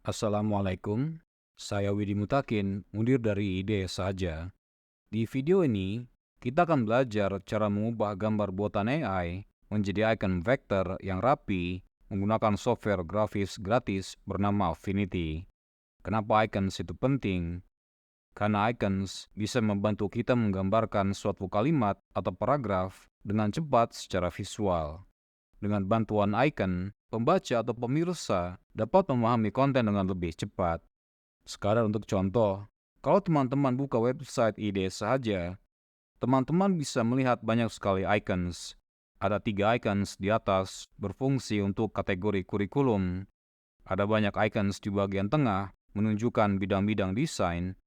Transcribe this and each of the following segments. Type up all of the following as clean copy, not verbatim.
Assalamualaikum, saya Widi Mutakin, mudir dari Ide Saja. Di video ini, kita akan belajar cara mengubah gambar buatan AI menjadi icon vektor yang rapi menggunakan software grafis gratis bernama Affinity. Kenapa icons itu penting? Karena icons bisa membantu kita menggambarkan suatu kalimat atau paragraf dengan cepat secara visual. Dengan bantuan icon, pembaca atau pemirsa dapat memahami konten dengan lebih cepat. Sekarang untuk contoh, kalau teman-teman buka website Ide Saja, teman-teman bisa melihat banyak sekali icons. Ada 3 icons di atas berfungsi untuk kategori kurikulum. Ada banyak icons di bagian tengah menunjukkan bidang-bidang desain,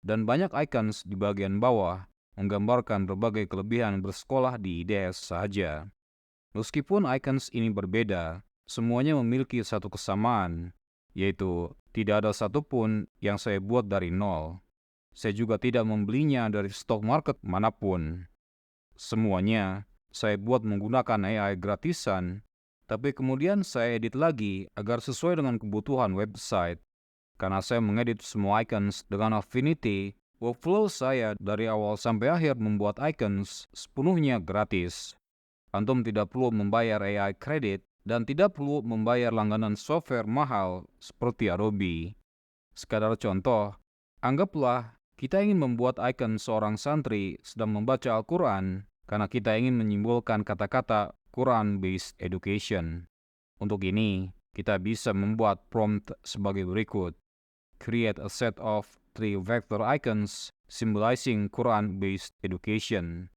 dan banyak icons di bagian bawah menggambarkan berbagai kelebihan bersekolah di Ide Saja. Meskipun icons ini berbeda, semuanya memiliki satu kesamaan, yaitu tidak ada satupun yang saya buat dari nol. Saya juga tidak membelinya dari stok market manapun. Semuanya saya buat menggunakan AI gratisan, tapi kemudian saya edit lagi agar sesuai dengan kebutuhan website. Karena saya mengedit semua icons dengan Affinity, workflow saya dari awal sampai akhir membuat icons sepenuhnya gratis. Antum tidak perlu membayar AI credit dan tidak perlu membayar langganan software mahal seperti Adobe. Sekadar contoh, anggaplah kita ingin membuat icon seorang santri sedang membaca Al-Quran karena kita ingin menyimbolkan kata-kata Quran-based education. Untuk ini, kita bisa membuat prompt sebagai berikut. Create a set of 3 vector icons symbolizing Quran-based education.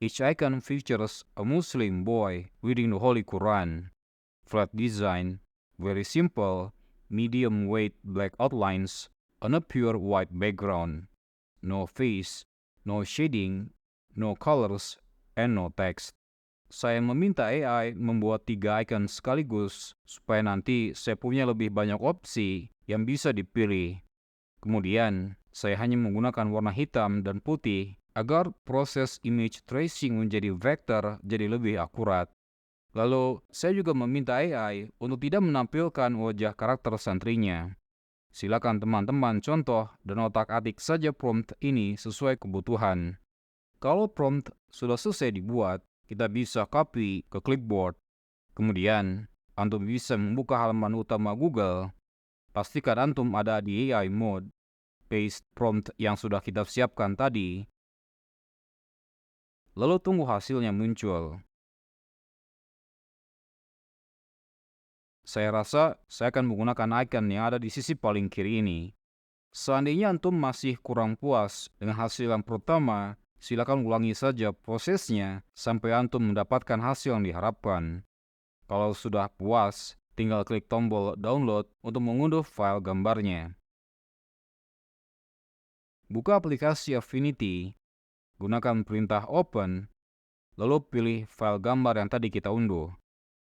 Each icon features a Muslim boy reading the Holy Quran. Flat design, very simple, medium weight black outlines on a pure white background. No face, no shading, no colors, and no text. Saya meminta AI membuat 3 icon sekaligus supaya nanti saya punya lebih banyak opsi yang bisa dipilih. Kemudian, saya hanya menggunakan warna hitam dan putih agar proses image tracing menjadi vektor jadi lebih akurat. Lalu, saya juga meminta AI untuk tidak menampilkan wajah karakter santrinya. Silakan teman-teman contoh dan otak-atik saja prompt ini sesuai kebutuhan. Kalau prompt sudah selesai dibuat, kita bisa copy ke clipboard. Kemudian, antum bisa membuka halaman utama Google. Pastikan antum ada di AI mode. Paste prompt yang sudah kita siapkan tadi, lalu tunggu hasilnya muncul. Saya rasa saya akan menggunakan icon yang ada di sisi paling kiri ini. Seandainya antum masih kurang puas dengan hasil yang pertama, silakan ulangi saja prosesnya sampai antum mendapatkan hasil yang diharapkan. Kalau sudah puas, tinggal klik tombol download untuk mengunduh file gambarnya. Buka aplikasi Affinity, gunakan perintah open, lalu pilih file gambar yang tadi kita unduh.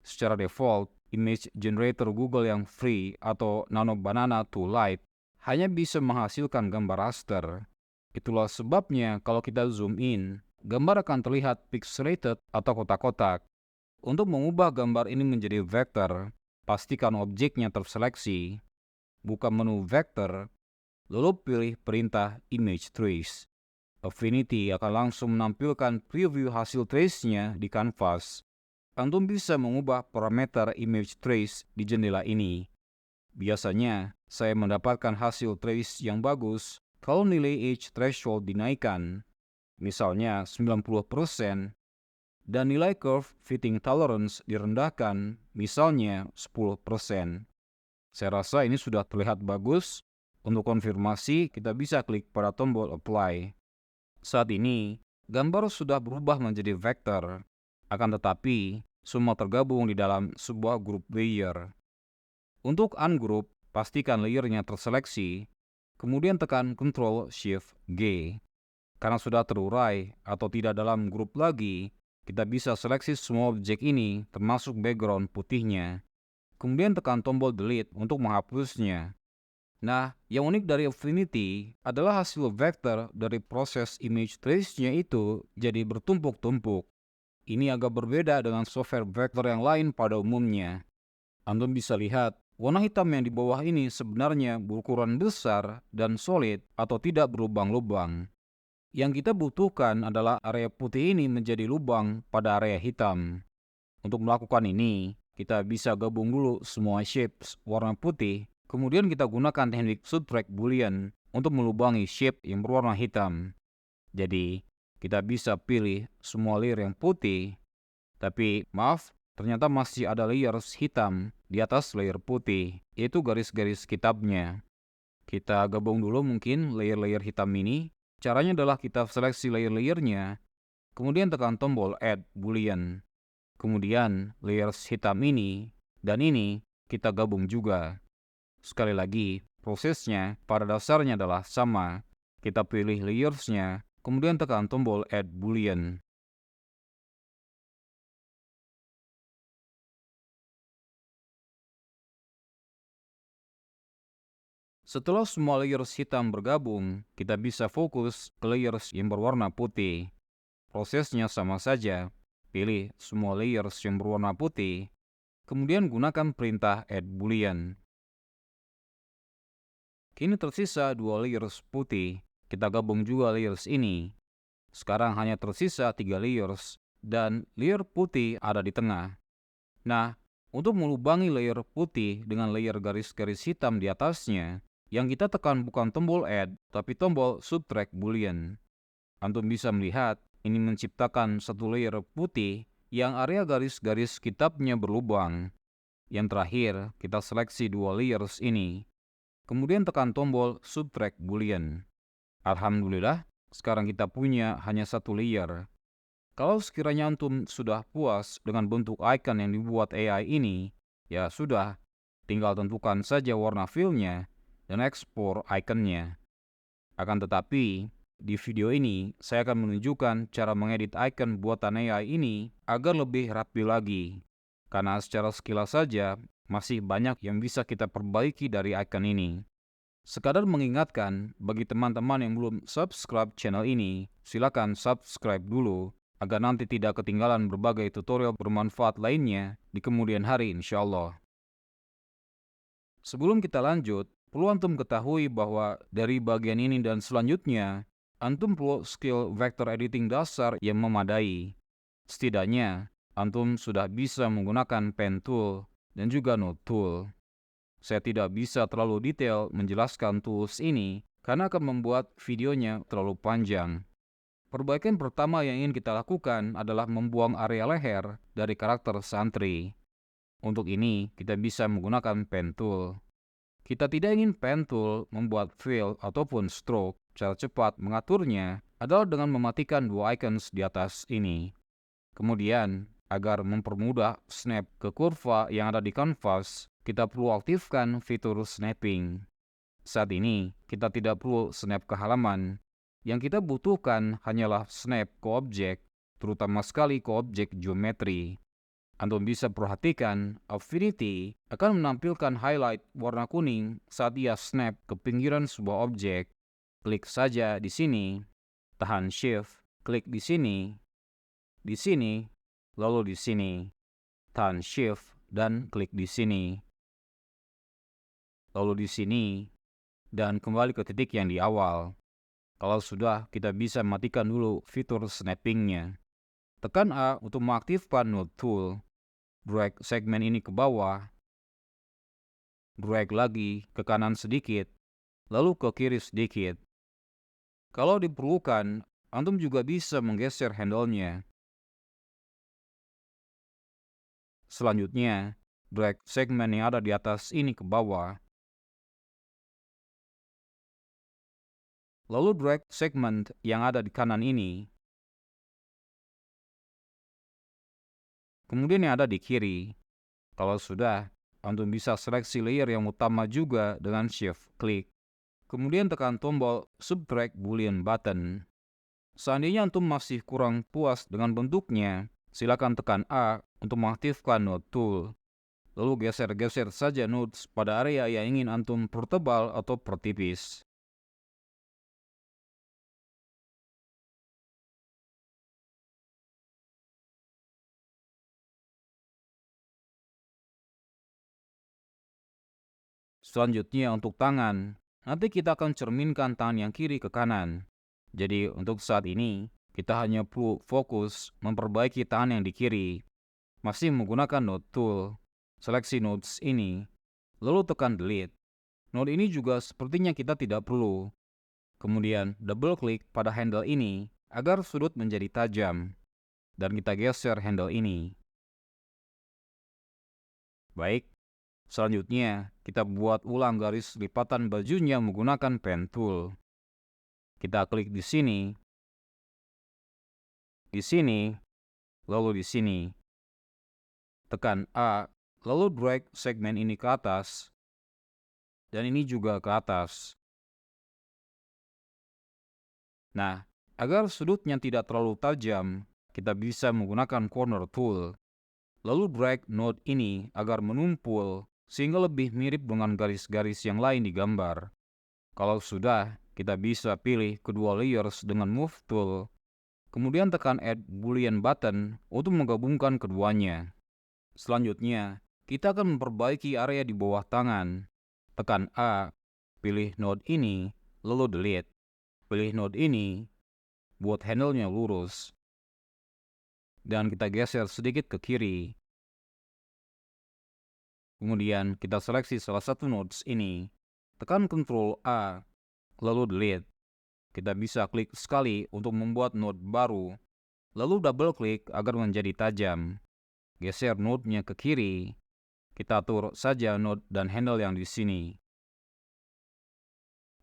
Secara default, image generator Google yang free atau Nano Banana 2 Lite hanya bisa menghasilkan gambar raster. Itulah sebabnya kalau kita zoom in, gambar akan terlihat pixelated atau kotak-kotak. Untuk mengubah gambar ini menjadi vektor, pastikan objeknya terseleksi. Buka menu vektor, lalu pilih perintah image trace. Affinity akan langsung menampilkan preview hasil trace-nya di kanvas. Antum bisa mengubah parameter image trace di jendela ini. Biasanya, saya mendapatkan hasil trace yang bagus kalau nilai edge threshold dinaikkan, misalnya 90%, dan nilai curve fitting tolerance direndahkan, misalnya 10%. Saya rasa ini sudah terlihat bagus. Untuk konfirmasi, kita bisa klik pada tombol apply. Saat ini, gambar sudah berubah menjadi vektor. Akan tetapi, semua tergabung di dalam sebuah grup layer. Untuk ungroup, pastikan layernya terseleksi, kemudian tekan Ctrl-Shift-G. Karena sudah terurai atau tidak dalam grup lagi, kita bisa seleksi semua objek ini termasuk background putihnya. Kemudian tekan tombol delete untuk menghapusnya. Nah, yang unik dari Affinity adalah hasil vektor dari proses image trace-nya itu jadi bertumpuk-tumpuk. Ini agak berbeda dengan software vektor yang lain pada umumnya. Antum bisa lihat Warna hitam yang di bawah ini sebenarnya berukuran besar dan solid atau tidak berlubang-lubang. Yang kita butuhkan adalah area putih ini menjadi lubang pada area hitam. Untuk melakukan ini, kita bisa gabung dulu semua shapes warna putih, kemudian kita gunakan teknik subtract boolean untuk melubangi shape yang berwarna hitam. Jadi, kita bisa pilih semua layer yang putih, tapi maaf, ternyata masih ada layers hitam di atas layer putih, yaitu garis-garis kitabnya. Kita gabung dulu mungkin layer-layer hitam ini. Caranya adalah kita seleksi layer-layernya, kemudian tekan tombol Add Boolean. Kemudian layers hitam ini dan ini kita gabung juga. Sekali lagi, prosesnya pada dasarnya adalah sama. Kita pilih layersnya, kemudian tekan tombol Add Boolean. Setelah semua layers hitam bergabung, kita bisa fokus ke layers yang berwarna putih. Prosesnya sama saja. Pilih semua layers yang berwarna putih, kemudian gunakan perintah Add Boolean. Kini tersisa 2 layers putih. Kita gabung juga layers ini. Sekarang hanya tersisa 3 layers, dan layer putih ada di tengah. Nah, untuk melubangi layer putih dengan layer garis-garis hitam di atasnya, yang kita tekan bukan tombol Add, tapi tombol Subtract Boolean. Antum bisa melihat, ini menciptakan satu layer putih yang area garis-garis kitabnya berlubang. Yang terakhir, kita seleksi 2 layers ini. Kemudian tekan tombol Subtract Boolean. Alhamdulillah, sekarang kita punya hanya satu layer. Kalau sekiranya antum sudah puas dengan bentuk icon yang dibuat AI ini, ya sudah, tinggal tentukan saja warna fill-nya dan ekspor ikonnya. Akan tetapi, di video ini saya akan menunjukkan cara mengedit icon buatan AI ini agar lebih rapi lagi. Karena secara sekilas saja, masih banyak yang bisa kita perbaiki dari icon ini. Sekadar mengingatkan, bagi teman-teman yang belum subscribe channel ini, silakan subscribe dulu agar nanti tidak ketinggalan berbagai tutorial bermanfaat lainnya di kemudian hari insyaallah. Sebelum kita lanjut, perlu antum ketahui bahwa dari bagian ini dan selanjutnya, antum perlu skill vector editing dasar yang memadai. Setidaknya, antum sudah bisa menggunakan pen tool dan juga node tool. Saya tidak bisa terlalu detail menjelaskan tools ini karena akan membuat videonya terlalu panjang. Perbaikan pertama yang ingin kita lakukan adalah membuang area leher dari karakter santri. Untuk ini, kita bisa menggunakan pen tool. Kita tidak ingin pen tool membuat fill ataupun stroke. Cara cepat mengaturnya adalah dengan mematikan 2 icons di atas ini. Kemudian, agar mempermudah snap ke kurva yang ada di kanvas, kita perlu aktifkan fitur snapping. Saat ini, kita tidak perlu snap ke halaman. Yang kita butuhkan hanyalah snap ke objek, terutama sekali ke objek geometri. Antum bisa perhatikan, Affinity akan menampilkan highlight warna kuning saat ia snap ke pinggiran sebuah objek. Klik saja di sini, tahan Shift, klik di sini, lalu di sini, tahan Shift, dan klik di sini. Lalu di sini, dan kembali ke titik yang di awal. Kalau sudah, kita bisa matikan dulu fitur snappingnya. Tekan A untuk mengaktifkan node tool. Drag segmen ini ke bawah. Drag lagi ke kanan sedikit, lalu ke kiri sedikit. Kalau diperlukan, antum juga bisa menggeser handle-nya. Selanjutnya, drag segmen yang ada di atas ini ke bawah. Lalu drag segmen yang ada di kanan ini. Kemudian yang ada di kiri. Kalau sudah, antum bisa seleksi layer yang utama juga dengan shift klik. Kemudian tekan tombol Subtract Boolean button. Seandainya antum masih kurang puas dengan bentuknya, silakan tekan A untuk mengaktifkan node tool. Lalu geser-geser saja nodes pada area yang ingin antum pertebal atau pertipis. Selanjutnya untuk tangan, nanti kita akan cerminkan tangan yang kiri ke kanan. Jadi untuk saat ini, kita hanya perlu fokus memperbaiki tangan yang di kiri. Masih menggunakan node tool, seleksi nodes ini, lalu tekan delete. Node ini juga sepertinya kita tidak perlu. Kemudian double klik pada handle ini agar sudut menjadi tajam. Dan kita geser handle ini. Baik, selanjutnya kita buat ulang garis lipatan bajunya menggunakan pen tool. Kita klik di sini, lalu di sini. Tekan A, lalu drag segmen ini ke atas, dan ini juga ke atas. Nah, agar sudutnya tidak terlalu tajam, kita bisa menggunakan corner tool. Lalu drag node ini agar menumpul, sehingga lebih mirip dengan garis-garis yang lain di gambar. Kalau sudah, kita bisa pilih kedua layers dengan move tool. Kemudian tekan add boolean button untuk menggabungkan keduanya. Selanjutnya, kita akan memperbaiki area di bawah tangan. Tekan A, pilih node ini, lalu delete. Pilih node ini, buat handle-nya lurus. Dan kita geser sedikit ke kiri. Kemudian kita seleksi salah satu nodes ini. Tekan Ctrl A, lalu delete. Kita bisa klik sekali untuk membuat node baru. Lalu double klik agar menjadi tajam. Geser node-nya ke kiri. Kita atur saja node dan handle yang di sini.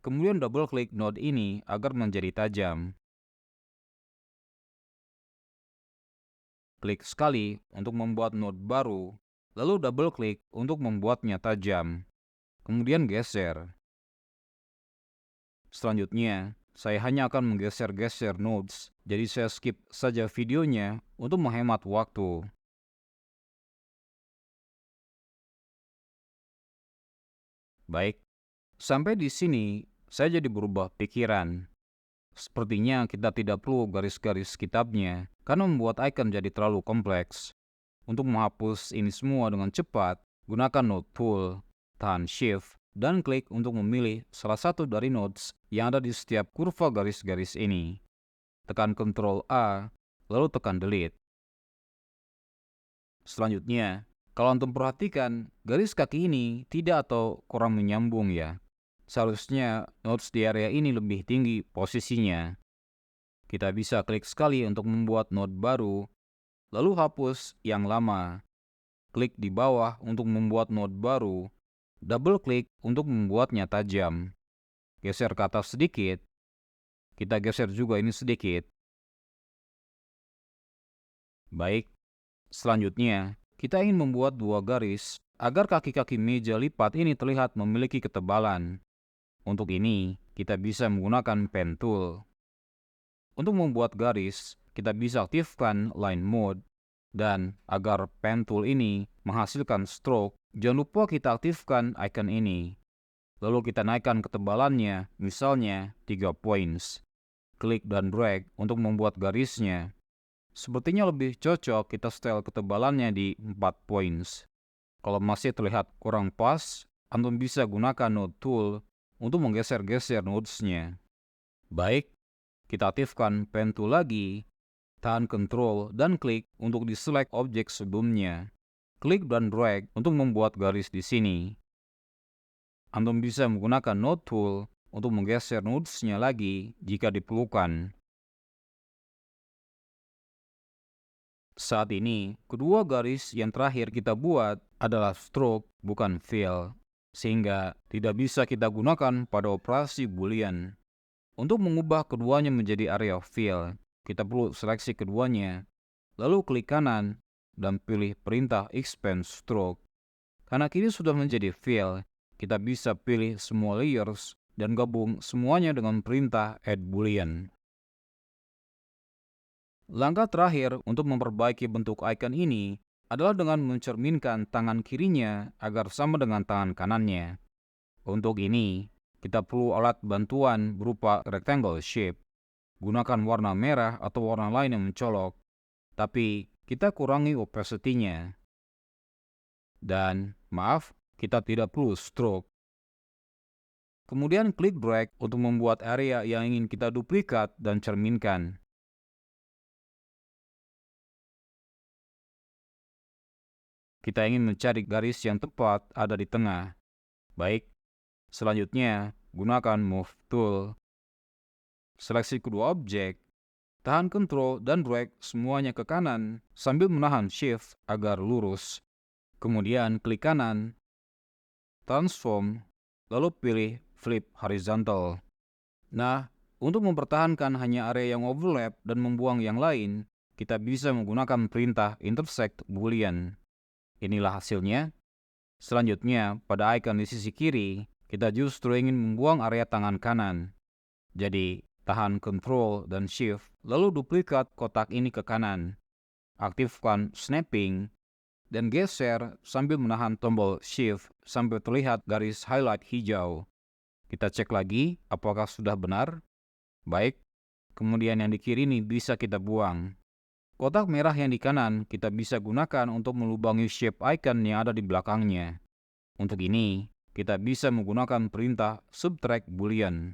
Kemudian double klik node ini agar menjadi tajam. Klik sekali untuk membuat node baru, lalu double klik untuk membuatnya tajam. Kemudian geser. Selanjutnya, saya hanya akan menggeser-geser nodes, jadi saya skip saja videonya untuk menghemat waktu. Baik, sampai di sini saya jadi berubah pikiran. Sepertinya kita tidak perlu garis-garis kitabnya karena membuat icon jadi terlalu kompleks. Untuk menghapus ini semua dengan cepat, gunakan node tool, tahan shift, dan klik untuk memilih salah satu dari nodes yang ada di setiap kurva garis-garis ini. Tekan Ctrl A, lalu tekan delete. Selanjutnya, kalau Antum perhatikan, garis kaki ini tidak atau kurang menyambung ya. Seharusnya nodes di area ini lebih tinggi posisinya. Kita bisa klik sekali untuk membuat node baru, lalu hapus yang lama. Klik di bawah untuk membuat node baru, double klik untuk membuatnya tajam. Geser ke atas sedikit, kita geser juga ini sedikit. Baik, selanjutnya kita ingin membuat dua garis agar kaki-kaki meja lipat ini terlihat memiliki ketebalan. Untuk ini, kita bisa menggunakan pen tool. Untuk membuat garis, kita bisa aktifkan line mode. Dan agar pen tool ini menghasilkan stroke, jangan lupa kita aktifkan icon ini. Lalu kita naikkan ketebalannya, misalnya 3 points. Klik dan drag untuk membuat garisnya. Sepertinya lebih cocok kita setel ketebalannya di 4 points. Kalau masih terlihat kurang pas, Antum bisa gunakan node tool untuk menggeser-geser nodesnya. Baik, kita aktifkan pen tool lagi, tahan Ctrl dan klik untuk diselect objek sebelumnya. Klik dan drag untuk membuat garis di sini. Antum bisa menggunakan node tool untuk menggeser nodesnya lagi jika diperlukan. Saat ini, kedua garis yang terakhir kita buat adalah stroke, bukan fill, sehingga tidak bisa kita gunakan pada operasi boolean. Untuk mengubah keduanya menjadi area fill, kita perlu seleksi keduanya, lalu klik kanan dan pilih perintah expand stroke. Karena kini sudah menjadi fill, kita bisa pilih semua layers dan gabung semuanya dengan perintah add boolean. Langkah terakhir untuk memperbaiki bentuk icon ini adalah dengan mencerminkan tangan kirinya agar sama dengan tangan kanannya. Untuk ini, kita perlu alat bantuan berupa rectangle shape. Gunakan warna merah atau warna lain yang mencolok, tapi kita kurangi opacity-nya. Dan maaf, kita tidak perlu stroke. Kemudian klik drag untuk membuat area yang ingin kita duplikat dan cerminkan. Kita ingin mencari garis yang tepat ada di tengah. Baik, selanjutnya gunakan Move Tool. Seleksi kedua objek, tahan Ctrl dan drag semuanya ke kanan sambil menahan Shift agar lurus. Kemudian klik kanan, Transform, lalu pilih Flip Horizontal. Nah, untuk mempertahankan hanya area yang overlap dan membuang yang lain, kita bisa menggunakan perintah Intersect Boolean. Inilah hasilnya. Selanjutnya, pada icon di sisi kiri, kita justru ingin membuang area tangan kanan. Jadi, tahan Ctrl dan Shift, lalu duplikat kotak ini ke kanan. Aktifkan Snapping, dan geser sambil menahan tombol Shift sampai terlihat garis highlight hijau. Kita cek lagi apakah sudah benar. Baik, kemudian yang di kiri ini bisa kita buang. Kotak merah yang di kanan kita bisa gunakan untuk melubangi shape icon yang ada di belakangnya. Untuk ini, kita bisa menggunakan perintah Subtract Boolean.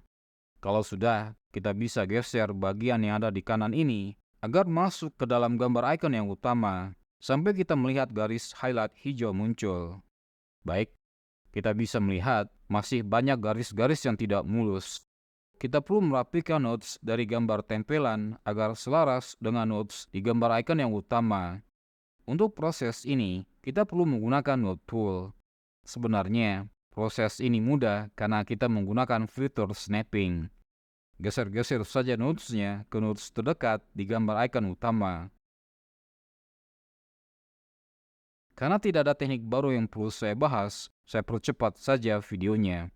Kalau sudah, kita bisa geser bagian yang ada di kanan ini agar masuk ke dalam gambar icon yang utama, sampai kita melihat garis highlight hijau muncul. Baik, kita bisa melihat masih banyak garis-garis yang tidak mulus. Kita perlu merapikan nodes dari gambar tempelan agar selaras dengan nodes di gambar icon yang utama. Untuk proses ini, kita perlu menggunakan Node Tool. Sebenarnya, proses ini mudah karena kita menggunakan fitur snapping. Geser-geser saja nodesnya ke nodes terdekat di gambar icon utama. Karena tidak ada teknik baru yang perlu saya bahas, saya percepat saja videonya.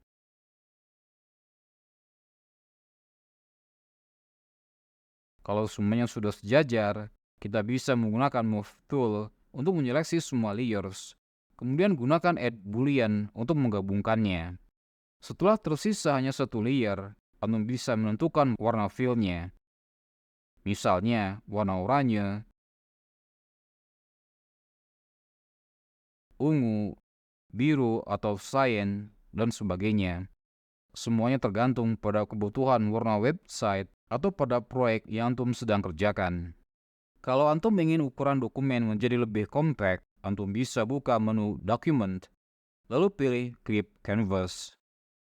Kalau semuanya sudah sejajar, kita bisa menggunakan Move Tool untuk menyeleksi semua layers. Kemudian gunakan Add Boolean untuk menggabungkannya. Setelah tersisa hanya satu layer, Anda bisa menentukan warna fill-nya. Misalnya warna oranye, ungu, biru atau cyan, dan sebagainya. Semuanya tergantung pada kebutuhan warna website atau pada proyek yang Antum sedang kerjakan. Kalau Antum ingin ukuran dokumen menjadi lebih compact, Antum bisa buka menu Document, lalu pilih Clip Canvas.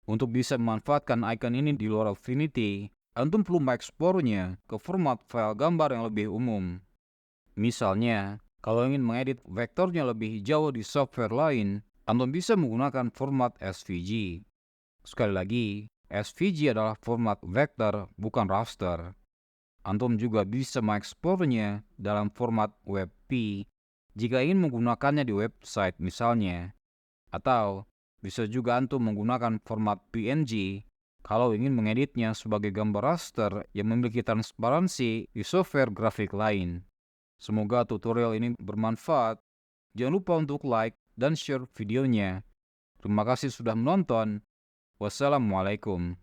Untuk bisa memanfaatkan icon ini di luar Affinity, Antum perlu mengekspornya ke format file gambar yang lebih umum. Misalnya, kalau ingin mengedit vektornya lebih jauh di software lain, Antum bisa menggunakan format SVG. Sekali lagi, SVG adalah format vektor, bukan raster. Antum juga bisa mengekspornya dalam format WebP jika ingin menggunakannya di website misalnya. Atau bisa juga Antum menggunakan format PNG kalau ingin mengeditnya sebagai gambar raster yang memiliki transparansi di software grafik lain. Semoga tutorial ini bermanfaat. Jangan lupa untuk like dan share videonya. Terima kasih sudah menonton. Wassalamualaikum.